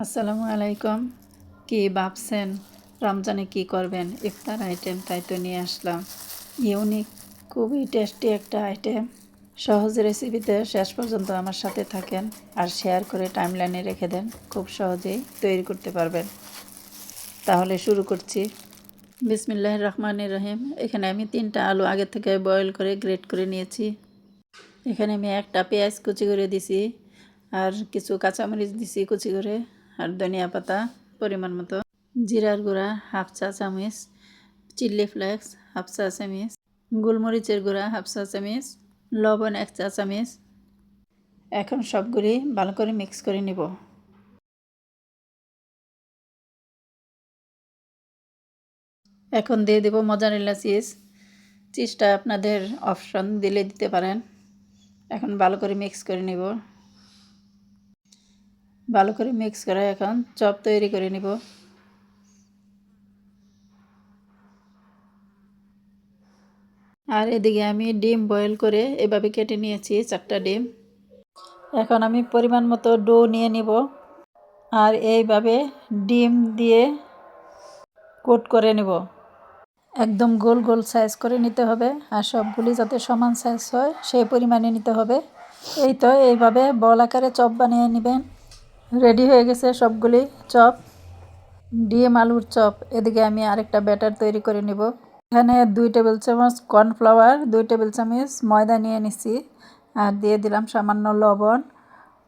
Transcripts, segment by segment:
আসসালামু আলাইকুম। কি ভাবছেন রমজানে কি করবেন? ইফতার আইটেম তাই তো নিয়ে আসলাম। ইউনিক, খুবই টেস্টি একটা আইটেম। সহজ রেসিপিতে শেষ পর্যন্ত আমার সাথে থাকেন আর শেয়ার করে টাইমলাইনে রেখে দেন। খুব সহজেই তৈরি করতে পারবেন। তাহলে শুরু করছি। বিসমিল্লাহির রহমানির রহিম। এখানে আমি 3টা আলু আগে থেকে বয়েল করে গ্রেট করে নিয়েছি। এখানে আমি একটা পেঁয়াজ কুচি করে দিছি, আর কিছু কাঁচামরিচ দিছি কুচি করে, আর ধনিয়া পাতা পরিমাণ মতো, জিরার গুঁড়া হাফ চা চামচ, চিলি ফ্লেক্স হাফ চা চামচ, গোলমরিচের গুঁড়া হাফ চা চামচ, লবণ 1 চা চামচ। এখন সবগুলি ভালো করে মিক্স করে নিব। এখন দিয়ে দেব মোজারেলা চিজ। চিজটা আপনাদের অপশন দিলে দিতে পারেন। এখন ভালো করে মিক্স করে নিব। ভালো করে মিক্স করে এখন চপ তৈরি করে নিব। আর এদিকে আমি ডিম বয়েল করে এভাবে কেটে নিয়েছি 4টা ডিম। এখন আমি পরিমাণ মতো ডো নিয়ে নিব, আর এইভাবে ডিম দিয়ে কোট করে নেব। একদম গোল গোল সাইজ করে নিতে হবে, আর সবগুলি যাতে সমান সাইজ হয় সেই পরিমাণে নিতে হবে। এই তো এইভাবে বল আকারে চপ বানিয়ে নেবেন। রেডি হয়ে গেছে সবগুলি চপ, ডিম আলুর চপ। এদিকে আমি আরেকটা ব্যাটার তৈরি করে নিব। এখানে 2 টেবিল চামচ কর্নফ্লাওয়ার, 2 টেবিল চামচ ময়দা নিয়ে নিচ্ছি, আর দিয়ে দিলাম সামান্য লবণ,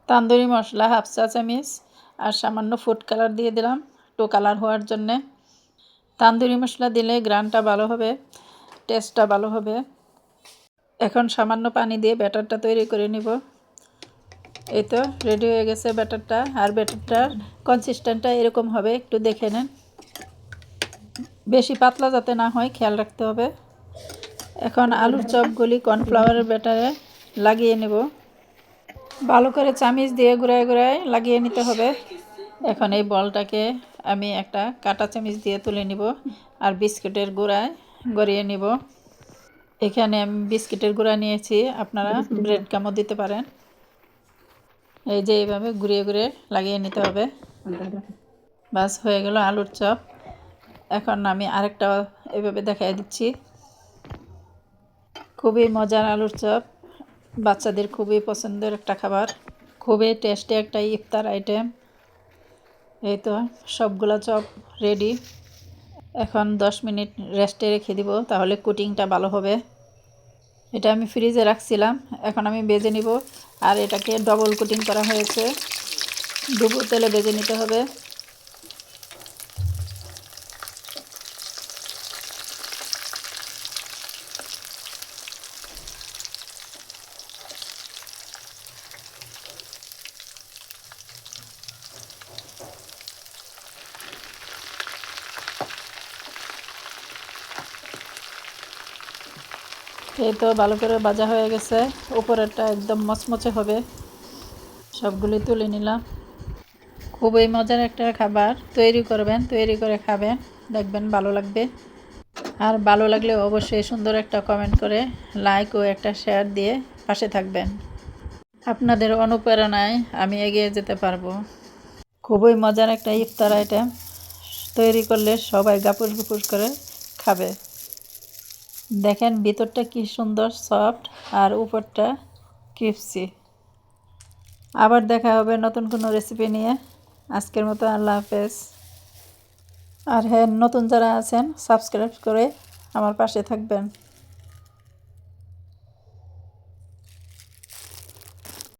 তান্দুরি মশলা হাফ চা চামচ, আর সামান্য ফুড কালার দিয়ে দিলাম একটু কালার হওয়ার জন্যে। তান্দুরি মশলা দিলে গ্রানটা ভালো হবে, টেস্টটা ভালো হবে। এখন সামান্য পানি দিয়ে ব্যাটারটা তৈরি করে নিব। এই তো রেডি হয়ে গেছে ব্যাটারটা, আর ব্যাটারটার কনসিস্টেন্টটা এরকম হবে, একটু দেখে নেন। বেশি পাতলা যাতে না হয় খেয়াল রাখতে হবে। এখন আলুর চপগুলি কর্নফ্লাওয়ারের ব্যাটারে লাগিয়ে নেব। ভালো করে চামিচ দিয়ে ঘুরায় ঘুরায় লাগিয়ে নিতে হবে। এখন এই বলটাকে আমি একটা কাঁটা চামিচ দিয়ে তুলে নিব, আর বিস্কুটের গুঁড়ায় গড়িয়ে নিব। এখানে আমি বিস্কুটের গুঁড়া নিয়েছি, আপনারা ব্রেড কামও দিতে পারেন। এই যে এইভাবে ঘুরিয়ে ঘুরিয়ে লাগিয়ে নিতে হবে। বাস হয়ে গেল আলুর চপ। এখন আমি আরেকটা এইভাবে দেখাই দিচ্ছি। খুবই মজার আলুর চপ, বাচ্চাদের খুবই পছন্দের একটা খাবার, খুবই টেস্টি একটা ইফতার আইটেম। এই তো সবগুলো চপ রেডি। এখন 10 মিনিট রেস্টে রেখে দিব, তাহলে কুটিংটা ভালো হবে। এটা আমি ফ্রিজে রাখছিলাম, এখন আমি ভেজে নিব। আর এটাকে ডবল কোটিং করা হয়েছে, ডুবো তেলে ভেজে নিতে হবে। এই তো ভালো করে ভাজা হয়ে গেছে, উপরেরটা একদম মচমচে হবে। সবগুলি তুলে নিলাম। খুবই মজার একটা খাবার, তৈরি করবেন, তৈরি করে খাবেন, দেখবেন ভালো লাগবে। আর ভালো লাগলে অবশ্যই সুন্দর একটা কমেন্ট করে লাইক ও একটা শেয়ার দিয়ে পাশে থাকবেন। আপনাদের অনুপ্রেরণায় আমি এগিয়ে যেতে পারবো। খুবই মজার একটা ইফতার আইটেম, তৈরি করলে সবাই গাপুস গুপুস করে খাবে। দেখেন ভিতরটা কি সুন্দর সফট, আর উপরটা ক্রিপসি। আবার দেখা হবে নতুন কোনো রেসিপি নিয়ে। আজকের মতো আল্লাহ হাফেজ। আর হ্যাঁ, নতুন যারা আছেন সাবস্ক্রাইব করে আমার পাশে থাকবেন।